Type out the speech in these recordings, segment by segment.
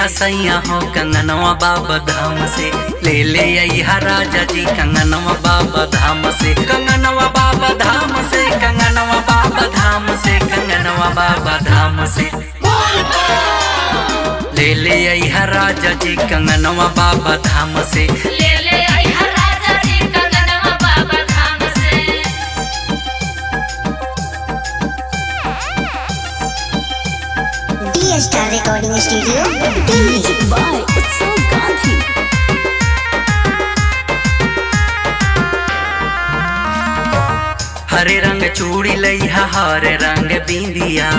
सैया हो कंगनवा बाबा धाम से। ले अइहा राजा जी कंगनवा बाबा धाम से। कंगनवा बाबा धाम से, कंगनवा बाबा धाम से, कंगनवा बाबा धाम से। ले अइहा राजा जी कंगनवा बाबा धाम से। ले अइहा राजा जी कंगनवा बाबा धाम से। D star recording studio Delhi by Utsav Gandhi. हरे रंग चूड़ी लइहा, हरे रंग बिंदिया,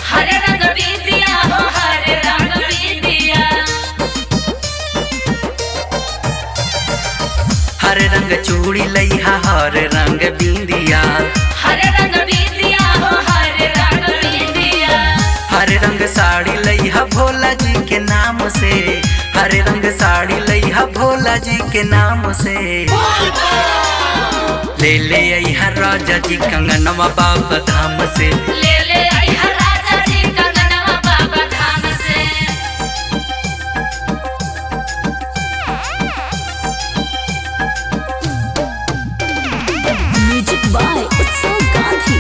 हरे रंग बिंदिया हो, हरे रंग बिंदिया। हरे रंग चूड़ी लइहा, हरे रंग बिंदिया, हरे रंग बिंदिया हो, हरे रंग बिंदिया। हरे रंग साड़ी लइहा भोला जी के नाम से। हरे रंग साड़ी लइहा भोला जी के नाम से। ले अइहा राजा जी कंगनवा बाबा धाम से। ले अइहा राजा जी कंगनवा बाबा धाम से। Music by Utsav Gandhi.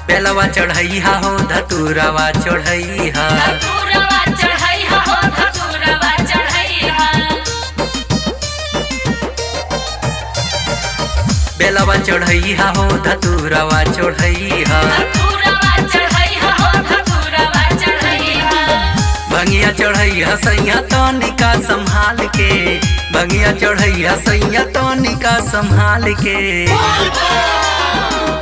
बेलवा चढ़ैहा हो, धतूरवा चढ़ैहा, धतूरवा चढ़ैहा हो, धतूरवा चढ़ैहा। बेलवा चढ़ैहा हो, धतूरवा चढ़ैहा, धतूरवा चढ़ैहा हो, धतूरवा चढ़ैहा। भंगिया चढ़ैहा सैया तनिका संभाल के। भंगिया चढ़ैहा सैया तनिका संभाल के।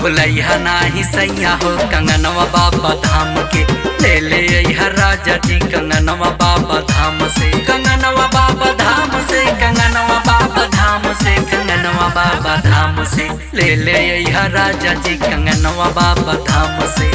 भुलैहा नाही सैया हो कंगनवा बाबा धाम के। ले अइहा राजा जी कंगनवा बाबा धाम से। कंगनवा बाबा धाम से, कंगनवा बाबा धाम से, कंगनवा बाबा धाम से। ले अइहा राजा जी कंगनवा बाबा धाम से।